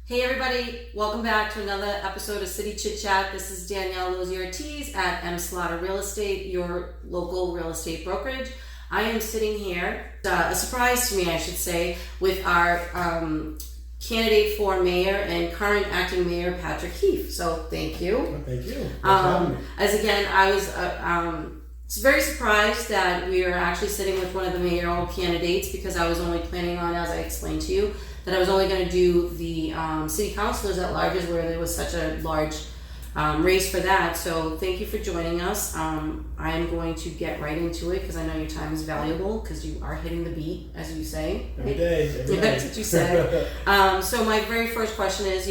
Hey everybody, welcome back to another episode of City Chit Chat. This is Danielle Lozier-Ortiz at M. Slaughter Real Estate, your local real estate brokerage. I am sitting here, a surprise to me I should say, with our candidate for mayor and current acting mayor Patrick Keefe. So thank you. Thank you. As again, I was very surprised that we are actually sitting with one of the mayoral candidates because I was only planning on, as I explained to you, that I was only going to do the city councilors at larges where there was such a large race for that. So thank you for joining us. I am going to get right into it because I know your time is valuable because you are hitting the beat, as you say. Every day. That's what you say. So my very first question is,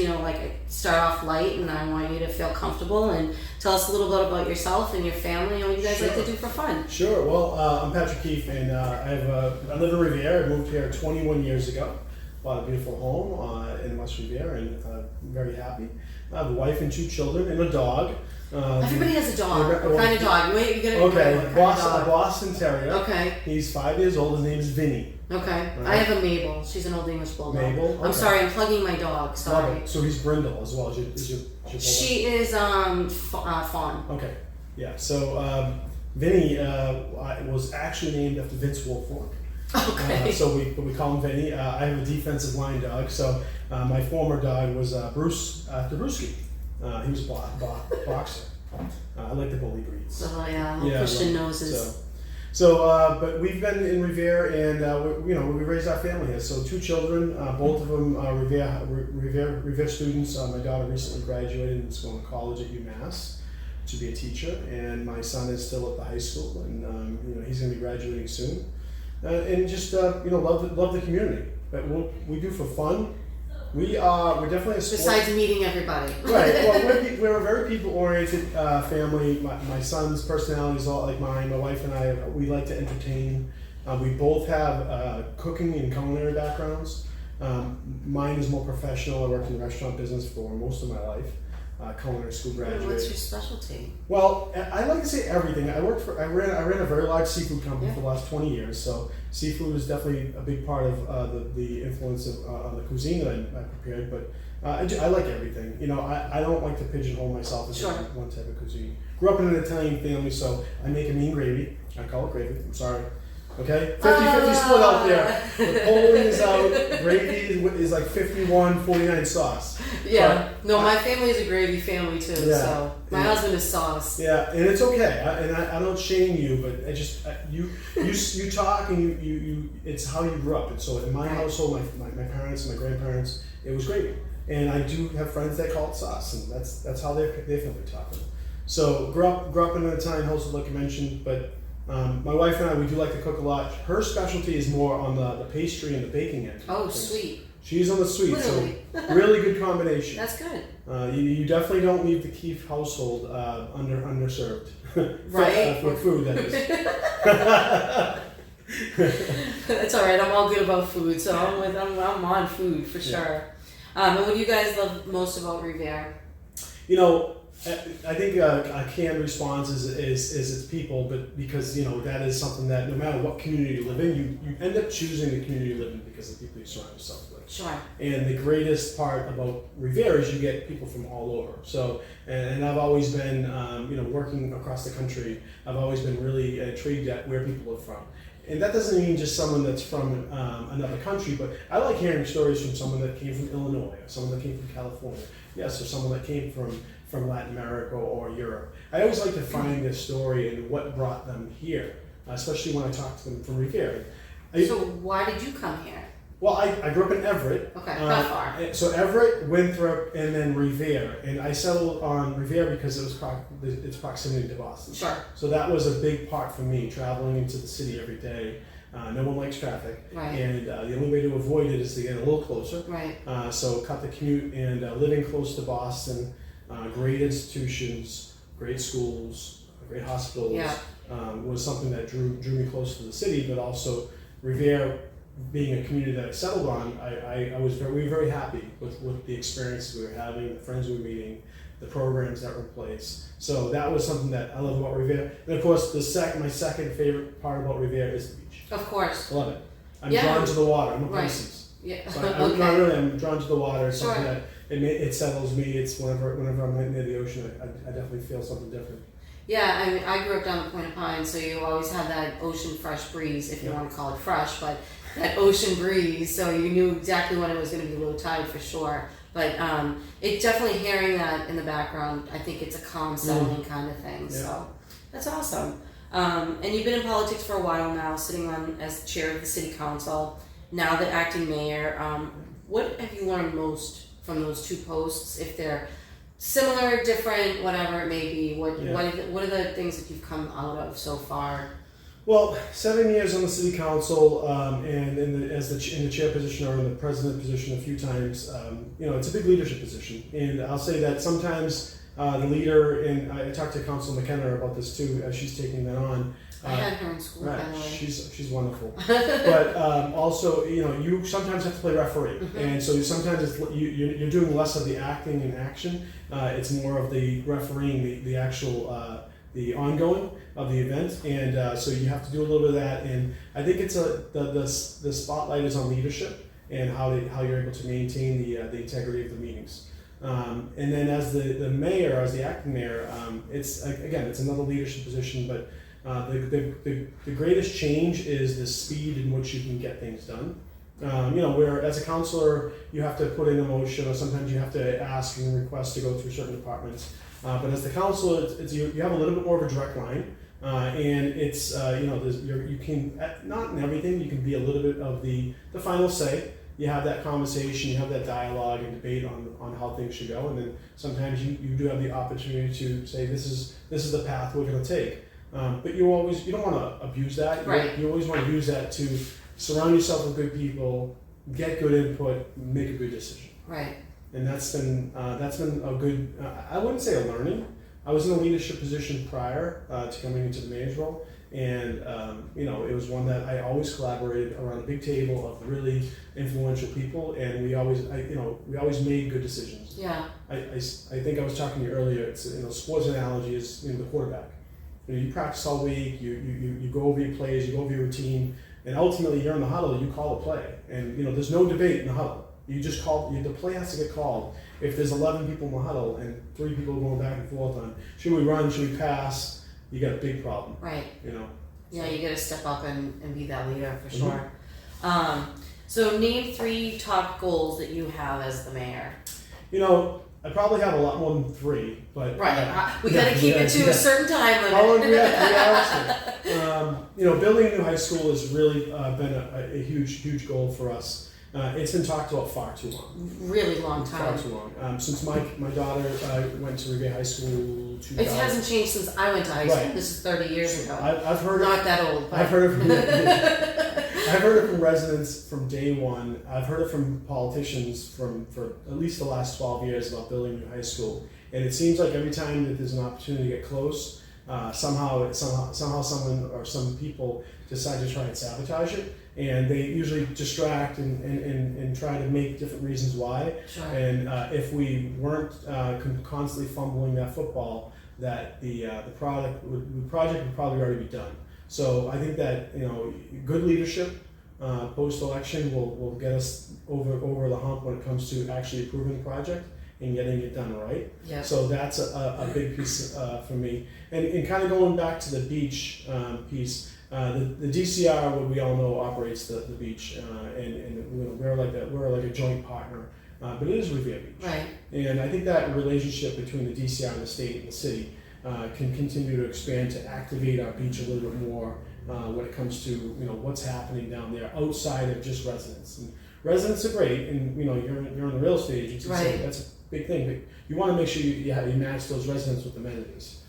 start off light, and I want you to feel comfortable and tell us a little bit about yourself and your family and what you guys like to do for fun. Sure. Well, I'm Patrick Keefe, and I live in Revere. I moved here 21 years ago. Bought a beautiful home in West Revere, and I'm very happy. I have a wife and 2 children and a dog. Everybody has a dog. What kind of dog? A Boston Terrier. Okay. He's 5 years old. His name is Vinny. Okay. I have a Mabel. She's an Old English Bulldog. Mabel? Okay. I'm sorry, I'm plugging my dog. Sorry. So he's Brindle as well. Is your bulldog? She is Fawn. Okay. Yeah. So Vinny was actually named after Vince Wilfork. Okay. So we call him Vinny. I have a defensive line dog. So my former dog was Bruce Brewski. He was a boxer. I like the bully breeds. Oh yeah, Christian noses. But we've been in Revere, and we raised our family here. So 2 children, both of them are Revere students. My daughter recently graduated and is going to college at UMass to be a teacher, and my son is still at the high school, and he's going to be graduating soon. And just love the community. But what we do for fun, we're definitely a sport. Besides meeting everybody. Right. Well, we're a very people-oriented family. My son's personality is a lot like mine. My wife and I, we like to entertain. We both have cooking and culinary backgrounds. Mine is more professional. I worked in the restaurant business for most of my life. Culinary school graduate. What's your specialty? Well, I like to say everything. I ran a very large seafood company for the last 20 years. So seafood is definitely a big part of the influence on the cuisine that I prepared. But I like everything. I don't like to pigeonhole myself as one type of cuisine. Grew up in an Italian family, so I make a mean gravy. I call it gravy. I'm sorry. Okay, 50-50 split out there. The cold is out. Gravy is like 51-49 sauce. Yeah. My family is a gravy family too. Yeah. So my husband is sauce. Yeah, and it's okay. I don't shame you, but I just you talk and you it's how you grew up. And so in my household, my parents, my grandparents, it was gravy. And I do have friends that call it sauce, and that's how their family talking. So grew up in an Italian household, like I mentioned, but. My wife and I, we do like to cook a lot. Her specialty is more on the pastry and the baking end. Oh, sweet. She's on the sweet, Literally. So really good combination. That's good. You definitely don't leave the Keefe household underserved. Right. For food, that is. That's all right. I'm all good about food, so I'm on food for sure. And what do you guys love most about Revere? I think a canned response is its people, but because that is something that no matter what community you live in, you end up choosing the community you live in because of the people you surround yourself with. Sure. And the greatest part about Revere is you get people from all over. So, and I've always been, working across the country, I've always been really intrigued at where people are from. And that doesn't mean just someone that's from another country, but I like hearing stories from someone that came from Illinois, or someone that came from California, or someone that came from Latin America or Europe. I always like to find their story and what brought them here, especially when I talk to them from Revere. So why did you come here? Well, I grew up in Everett. Okay, how far? So Everett, Winthrop, and then Revere. And I settled on Revere because its proximity to Boston. Sure. So that was a big part for me, traveling into the city every day. No one likes traffic. Right. And the only way to avoid it is to get a little closer. Right. So cut the commute, and living close to Boston, great institutions, great schools, great hospitals, was something that drew me close to the city, but also Revere, being a community that I settled on, we were very happy with the experiences we were having, the friends we were meeting, the programs that were in place. So that was something that I love about Revere. And of course, my second favorite part about Revere is the beach. Of course. I love it. I'm drawn to the water. I'm a Right. Pisces. Yeah. So Okay. I'm drawn to the water. It's something Sure. that it settles me. It's whenever I'm near the ocean, I definitely feel something different. Yeah, I mean, I grew up down the Point of Pines, so you always had that ocean fresh breeze, if you want to call it fresh, but that ocean breeze, so you knew exactly when it was going to be low tide for sure. But it definitely hearing that in the background, I think it's a calm, settling kind of thing. Yeah. So that's awesome. And you've been in politics for a while now, sitting on as chair of the city council, now the acting mayor. What have you learned most from those two posts? If they're similar, different, whatever it may be, what are the things that you've come out of so far? Well, 7 years on the city council, and in the chair position or in the president position a few times. It's a big leadership position, and I'll say that sometimes the leader, and I talked to Council McKenna about this too as she's taking that on. I had her in school, by the way. She's wonderful, but also you sometimes have to play referee, and so sometimes you're doing less of the acting and action. It's more of the refereeing, the actual. The ongoing of the event, and so you have to do a little bit of that. And I think it's the spotlight is on leadership and how you're able to maintain the integrity of the meetings. And then as the mayor, as the acting mayor, it's another leadership position, but the greatest change is the speed in which you can get things done. Where as a councilor you have to put in a motion, or sometimes you have to ask and request to go through certain departments. But as the council, you have a little bit more of a direct line, and it's you can not in everything you can be a little bit of the final say. You have that conversation, you have that dialogue and debate on how things should go, and then sometimes you do have the opportunity to say this is the path we're going to take. But you don't want to abuse that. Right. You always want to use that to surround yourself with good people, get good input, make a good decision. Right. And that's been a good. I wouldn't say a learning. I was in a leadership position prior to coming into the mayor's role, and it was one that I always collaborated around a big table of really influential people, and we always made good decisions. Yeah. I think I was talking to you earlier. It's sports analogy is the quarterback. You practice all week. You go over your plays. You go over your routine, and ultimately you're in the huddle. You call a play, and there's no debate in the huddle. You just call. The play has to get called. If there's 11 people in the huddle and 3 people going back and forth on should we run, should we pass, you got a big problem. Right. Yeah, So. you got to step up and be that leader for sure. So name 3 top goals that you have as the mayor. I probably have a lot more than 3, but right. We got to keep it to a certain time limit. How long do we have? 3 hours. Building a new high school has really been a huge goal for us. It's been talked about far too long. Really long time. Far too long. Since my daughter went to Revere High School. It hasn't changed since I went to high school. Right. This is 30 years ago. I've heard not that old. But. I've heard it from I've heard it from residents from day one. I've heard it from politicians for at least the last 12 years about building a new high school. And it seems like every time that there's an opportunity to get close, somehow someone or some people decide to try and sabotage it. And they usually distract and try to make different reasons why. Sure. And if we weren't constantly fumbling that football, that the project would probably already be done. So I think that good leadership post election will get us over the hump when it comes to actually approving the project and getting it done right. Yep. So that's a big piece for me. And kind of going back to the beach piece. The DCR, what we all know, operates the beach, and we're like a joint partner, but it is Revere Beach. Right. And I think that relationship between the DCR and the state and the city can continue to expand to activate our beach a little bit more when it comes to what's happening down there outside of just residents. And residents are great, and you're in the real estate agency, right. So that's a big thing. But you want to make sure you match those residents with amenities.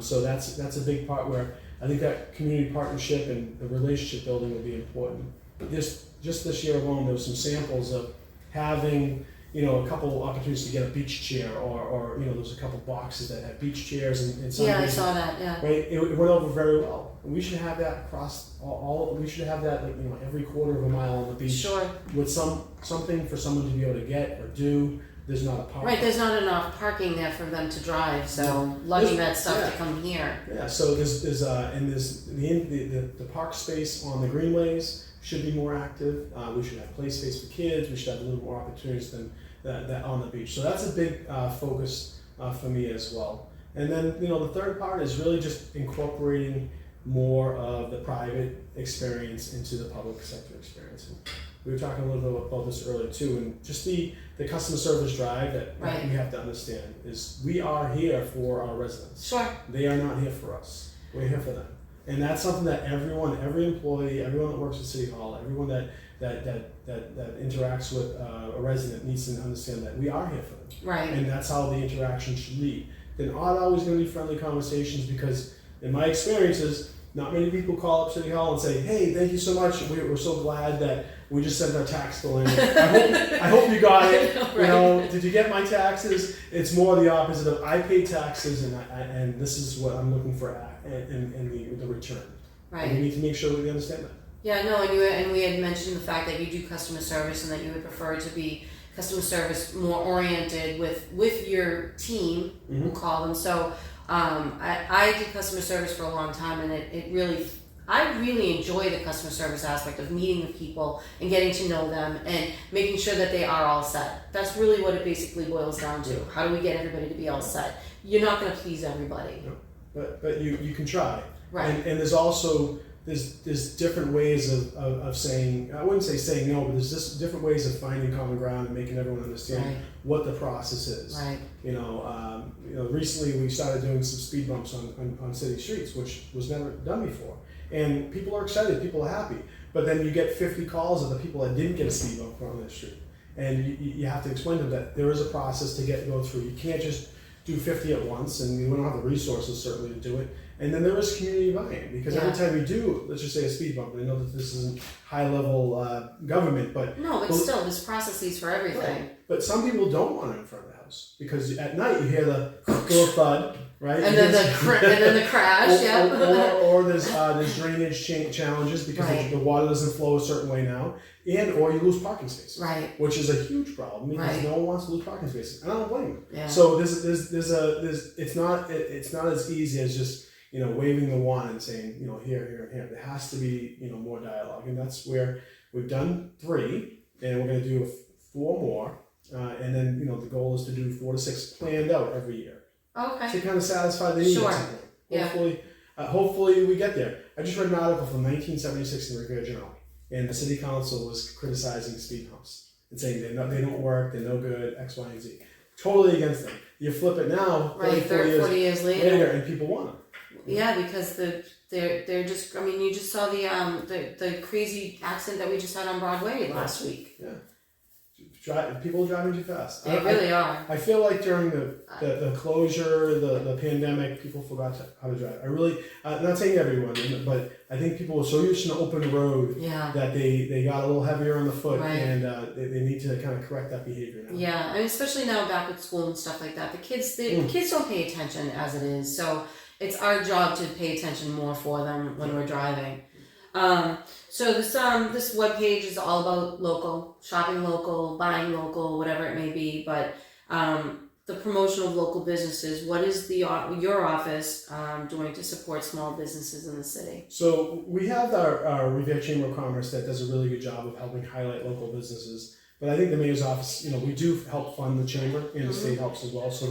So that's a big part where. I think that community partnership and the relationship building will be important. Just this year alone, there was some samples of having, a couple opportunities to get a beach chair, or there was a couple boxes that had beach chairs and some. Yeah, I saw that. Yeah. Right, it went over very well. And we should have that across all. We should have that every quarter of a mile on the beach. Sure. With something for someone to be able to get or do. there's not a park. Right, there's not enough parking there for them to drive, so lugging that stuff to come here. Yeah, so there's the park space on the greenways should be more active. We should have play space for kids. We should have a little more opportunities than that on the beach. So that's a big focus for me as well. And then the third part is really just incorporating more of the private experience into the public sector experience. And we were talking a little bit about this earlier too, and just the customer service drive that we have to understand is we are here for our residents. Sure. They are not here for us. We're here for them. And that's something that every employee, everyone that works at City Hall, everyone that interacts with a resident needs to understand that we are here for them. Right. And that's how the interaction should lead. They're not always going to be friendly conversations because, in my experiences, not many people call up City Hall and say, "Hey, thank you so much. We're so glad that we just sent our tax bill in. I hope you got it. Right. Did you get my taxes?" It's more the opposite of I pay taxes and this is what I'm looking for in the return. Right. And we need to make sure that we understand that. Yeah, no, and we had mentioned the fact that you do customer service and that you would prefer to be customer service more oriented with your team, we'll call them. So I did customer service for a long time, and I really enjoy the customer service aspect of meeting the people and getting to know them and making sure that they are all set. That's really what it basically boils down to. How do we get everybody to be all set? You're not going to please everybody. No. But you can try. Right. And there's also there's different ways of saying, I wouldn't say saying no, but there's just different ways of finding common ground and making everyone understand what the process is. Right. Recently we started doing some speed bumps on city streets, which was never done before. And people are excited, people are happy. But then you get 50 calls of the people that didn't get a speed bump on their street. And you have to explain to them that there is a process to go through. You can't just do 50 at once, and we don't have the resources certainly to do it. And then there is community buy-in, because every time you do, let's just say a speed bump, and I know that this isn't high-level government, but... No, but still, there's processes for everything. Right. But some people don't want it in front of the house, because at night you hear the little thud, right? And then the crash, or there's drainage challenges, because the water doesn't flow a certain way now, or you lose parking spaces, right? Which is a huge problem, because no one wants to lose parking spaces, and I don't blame them. Yeah. So it's not as easy as just waving the wand and saying here and here. There has to be more dialogue, and that's where we've done 3, and we're going to do 4 more, and then the goal is to do 4 to 6 planned out every year. Okay. To kind of satisfy the needs. Sure. Hopefully we get there. I just read an article from 1976 in the Revere Journal, and the city council was criticizing speed humps and saying they don't work, they're no good, X, Y, and Z. Totally against them. You flip it now, 40 years later, and people want them. Yeah, because they're just. I mean, you just saw the crazy accident that we just had on Broadway last week. Yeah, people driving too fast. They really are. I feel like during the closure, the pandemic, people forgot how to drive. I really, not saying everyone, but I think people were so used to an open road that they got a little heavier on the foot, and they need to kind of correct that behavior now. Yeah, I mean, especially now back with school and stuff like that. The kids don't pay attention as it is, so it's our job to pay attention more for them when we're driving. So this webpage is all about local, shopping local, buying local, whatever it may be, but the promotion of local businesses. What is your office doing to support small businesses in the city? So we have our Revere Chamber of Commerce that does a really good job of helping highlight local businesses. But I think the mayor's office, we do help fund the chamber, and the state helps as well. So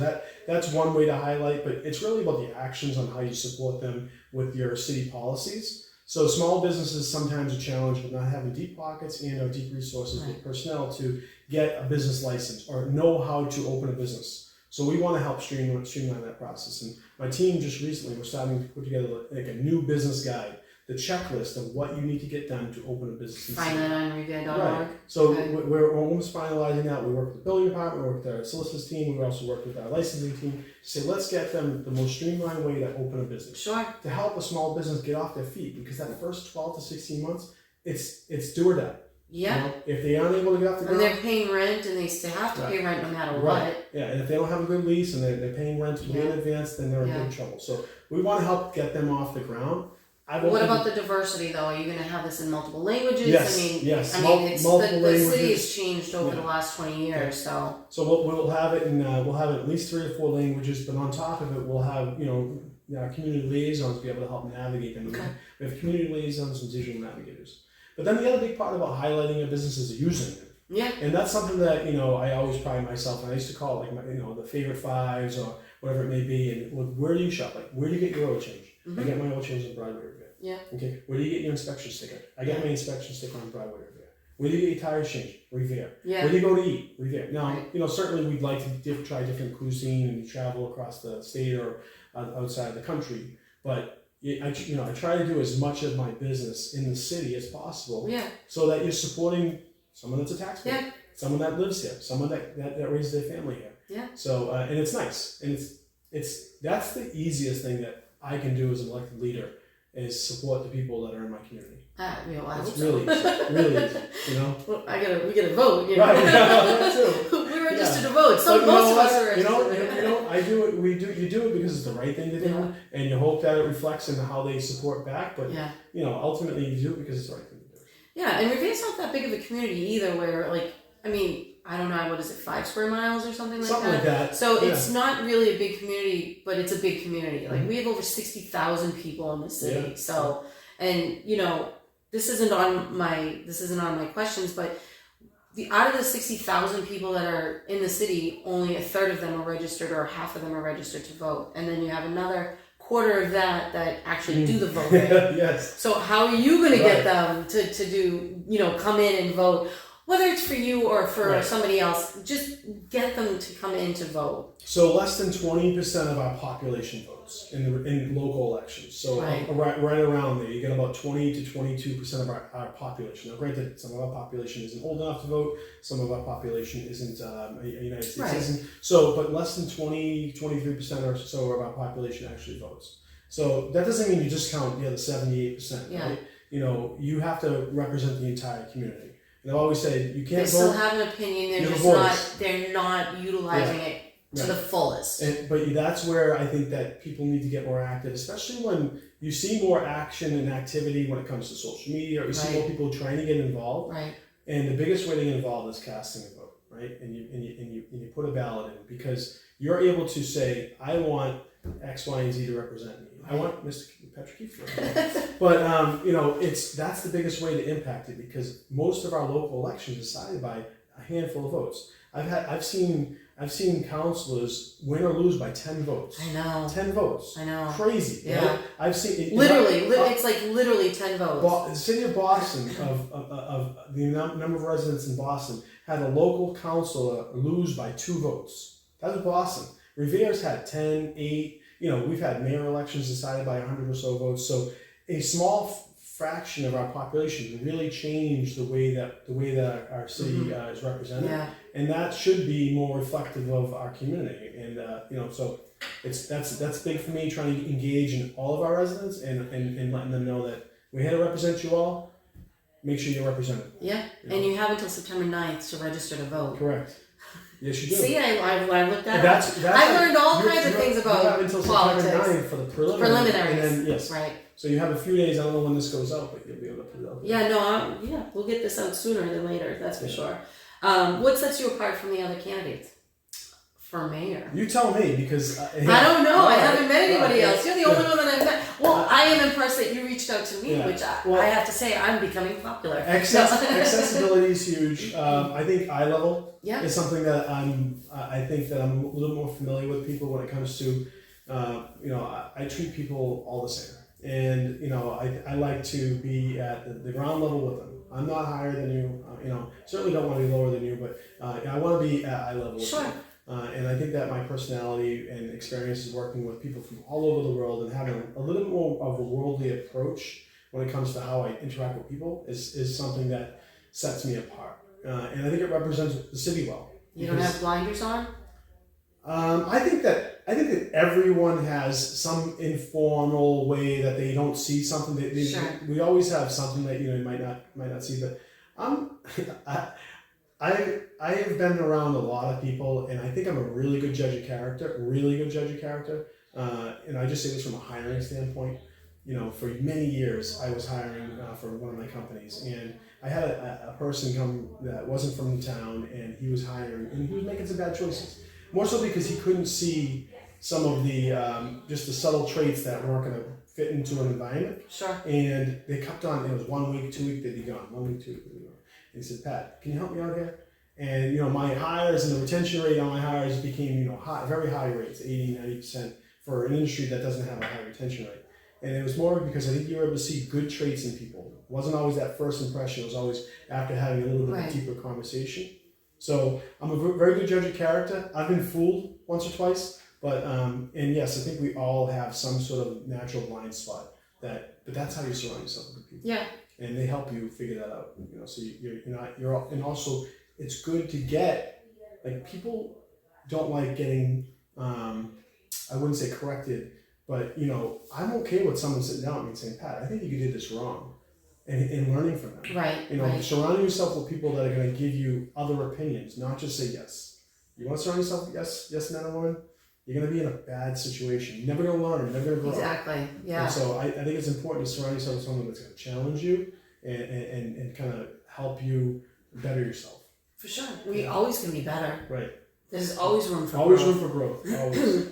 that's one way to highlight, but it's really about the actions on how you support them with your city policies. So small businesses sometimes are challenged with not having deep pockets or deep resources with personnel to get a business license or know how to open a business. So we want to help streamline that process. And my team just recently, we're starting to put together like a new business guide, the checklist of what you need to get done to open a business. Find that on Revere.org. Right. So we're almost finalizing that. We work with the building department, we work with our solicitors team, we also work with our licensing team to say, let's get them the most streamlined way to open a business. Sure. To help a small business get off their feet, because that first 12 to 16 months, it's do or die. Yeah. If they aren't able to get off the ground. And they're paying rent, and they still have to pay rent no matter what. Yeah, and if they don't have a good lease and they're paying rent way in advance, then they're in big trouble. So we want to help get them off the ground. What about the diversity though? Are you going to have this in multiple languages? Yes, I mean, yes. I mean, it's, Multiple the languages. city has changed over the last 20 years, so. So we'll have it in we'll have it at least 3 or 4 languages, but on top of it, we'll have community liaisons be able to help navigate them. Okay. We have community liaisons and digital navigators. But then the other big part about highlighting a business is using it. Yeah. And that's something that I always pride myself. And I used to call it like the favorite fives or whatever it may be. And look, where do you shop? Like, where do you get your oil change? I get my oil change in Broadway, Revere. Yeah. Okay. Where do you get your inspection sticker? I get my inspection sticker on Broadway, Revere. Where do you get your tires changed? Revere. Yeah. Where do you go to eat? Revere. Now, Right. Certainly we'd like to try different cuisine and travel across the state or outside of the country. But I try to do as much of my business in the city as possible. Yeah. So that you're supporting someone that's a taxpayer. Yeah. Someone that lives here, someone that raises their family here. Yeah. So and it's nice, and that's the easiest thing that I can do as an elected leader is support the people that are in my community. It's really easy, Well, we gotta vote, Right, that too. We're registered to vote. So most of us are registered. I do it. You do it because it's the right thing to do, and you hope that it reflects in how they support back. But ultimately you do it because it's the right thing to do. Yeah, and Revere's not that big of a community either. Where I don't know, what is it, 5 square miles or something like that? Something like that. So it's not really a big community, but it's a big community. Like we have over 60,000 people in the city. Yeah. So, and this isn't on my questions, but out of the 60,000 people that are in the city, only a third of them are registered or half of them are registered to vote. And then you have another quarter of that actually do the voting. Yes. So how are you going to get them to do, come in and vote? Whether it's for you or for somebody else, just get them to come in to vote. So less than 20% of our population votes in local elections. So right around there, you get about 20 to 22% of our population. Now, granted, some of our population isn't old enough to vote. Some of our population isn't a United States citizen. So, but less than 23% or so of our population actually votes. So that doesn't mean you discount the other 78%. Right? You have to represent the entire community. And I've always said you can't vote. They still have an opinion. They're not utilizing it to the fullest. But that's where I think that people need to get more active, especially when you see more action and activity when it comes to social media, or you see more people trying to get involved. Right. And the biggest way to get involved is casting a vote, right? And you put a ballot in because you're able to say, I want X, Y, and Z to represent me. I want Mr. Patrick Keefe to represent me. But that's the biggest way to impact it because most of our local elections are decided by a handful of votes. I've seen councilors win or lose by 10 votes. I know. 10 votes. I know. Crazy. Yeah. Right? I've seen it. It's like literally 10 votes. The city of Boston, of the number of residents in Boston, had a local councilor lose by 2 votes. That was Boston. Revere's had 10, 8. We've had mayor elections decided by 100 or so votes. So a small fraction of our population really changed the way that our city is represented, and that should be more reflective of our community. And so that's big for me, trying to engage in all of our residents and letting them know that we're here to represent you all. Make sure you're represented. Yeah, and you have until September 9th to register to vote. Correct. Yes, you do. See, I looked at it. I learned all kinds of things about you have until politics. September 9th for the preliminaries. And then, right. So you have a few days. I don't know when this goes out, but you'll be able to put it out. Yeah, we'll get this out sooner than later. That's for sure. What sets you apart from the other candidates for mayor? You tell me because I don't know. I haven't met anybody else. You're the only one that I've met. Well, I am impressed that you reached out to me, which I have to say I'm becoming popular. Accessibility is huge. I think eye level is something that I think that I'm a little more familiar with people when it comes to. I treat people all the same. And I like to be at the ground level with them. I'm not higher than you. Certainly don't want to be lower than you, but I want to be at eye level with you. And I think that my personality and experiences working with people from all over the world and having a little more of a worldly approach when it comes to how I interact with people is something that sets me apart. And I think it represents the city well. You don't have blinders on? I think that everyone has some informal way that they don't see something. We always have something that you might not see. But I have been around a lot of people, and I think I'm a really good judge of character. And I just say this from a hiring standpoint. for many years, I was hiring for one of my companies, and I had a person come that wasn't from the town, and he was hiring, and he was making some bad choices. More so because he couldn't see some of the just the subtle traits that weren't going to fit into an environment. Sure. And they kept on. It was 1 week, 2 week, they'd be gone. 1 week, 2 week, they'd be gone. And he said, "Pat, can you help me out here?" And my hires and the retention rate on my hires became very high rates, 80-90% for an industry that doesn't have a high retention rate. And it was more because I think you were able to see good traits in people. It wasn't always that first impression. It was always after having a little bit of a deeper conversation. So I'm a very good judge of character. I've been fooled once or twice, but and yes, I think we all have some sort of natural blind spot. But that's how you surround yourself with good people. Yeah. And they help you figure that out. So and also it's good to get, people don't like getting I wouldn't say corrected, but I'm okay with someone sitting down with me and saying, "Pat, I think you did this wrong," and learning from them. Right. Surrounding yourself with people that are going to give you other opinions, not just say yes. You want to surround yourself with yes men and women, you're going to be in a bad situation. You're never going to learn. You're never going to grow. Exactly. Yeah. And so I think it's important to surround yourself with someone that's going to challenge you and kind of help you better yourself. For sure. We always can be better. Right. There's always room for growth. Always room for growth. Always.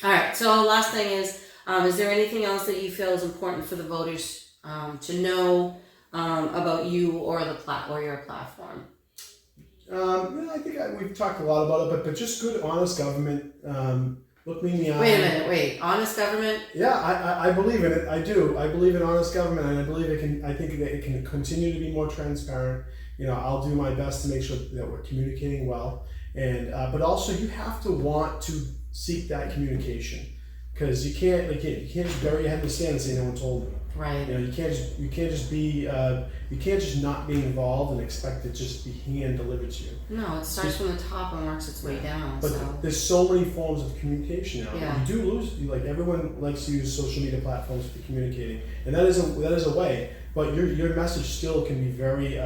All right. So last thing is there anything else that you feel is important for the voters to know about you or your platform? I think we've talked a lot about it, but just good, honest government. Look me in the eye. Wait a minute. Wait. Honest government? Yeah, I believe in it. I do. I believe in honest government, and I believe it can. I think that it can continue to be more transparent. I'll do my best to make sure that we're communicating well, and but also you have to want to seek that communication, because you can't just bury your head in the sand and say no one told me. Right. You can't just not be involved and expect it just to be hand delivered to you. No, it starts from the top and works its way down. But there's so many forms of communication now. Yeah. You do lose. Everyone likes to use social media platforms for communicating, and that is a way. But your message still can be very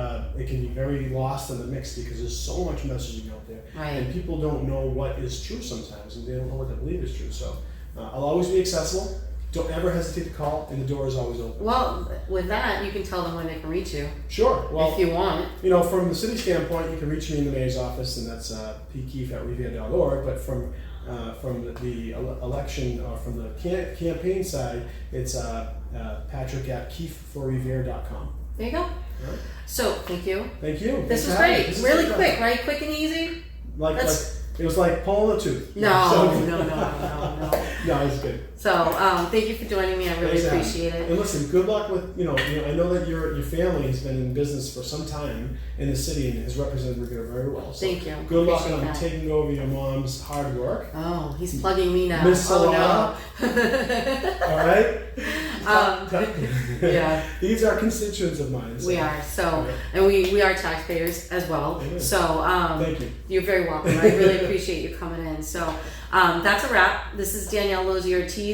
lost in the mix, because there's so much messaging out there, and people don't know what is true sometimes, and they don't know what they believe is true. So I'll always be accessible. Don't ever hesitate to call, and the door is always open. Well, with that, you can tell them when they can reach you. Sure. Well, if you want. From the city standpoint, you can reach me in the mayor's office, and that's pkeefe@revere.org. But from the election, or from the campaign side, it's Patrick@keefe4revere.com. There you go. Right. So, thank you. Thank you. This was great. Really quick, right? Quick and easy. It was like pulling a tooth. No. No, it was good. So, thank you for joining me. I really appreciate it. And listen, good luck with, I know that your family has been in business for some time in the city and has represented Revere very well. So thank you. Good luck on taking over your mom's hard work. Oh, he's plugging me now. Miss Solana. All right? Yeah. These are constituents of mine. So. We are. So, and we are taxpayers as well. Amen. So, thank you. You're very welcome. I really appreciate you coming in. So, that's a wrap. This is Danielle Lozzi-Ortiz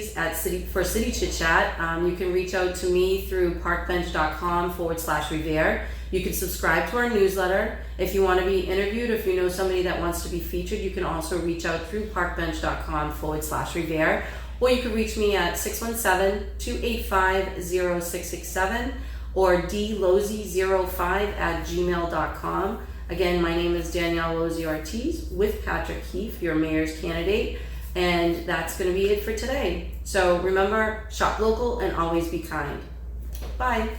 for City Chit Chat. You can reach out to me through parkbench.com/Revere. You can subscribe to our newsletter. If you want to be interviewed, if you know somebody that wants to be featured, you can also reach out through parkbench.com/Revere. Or you can reach me at 617-285-0667 or dlozzi05@gmail.com. Again, my name is Danielle Lozzi-Ortiz with Patrick Keefe, your mayor's candidate, and that's going to be it for today. So remember, shop local and always be kind. Bye.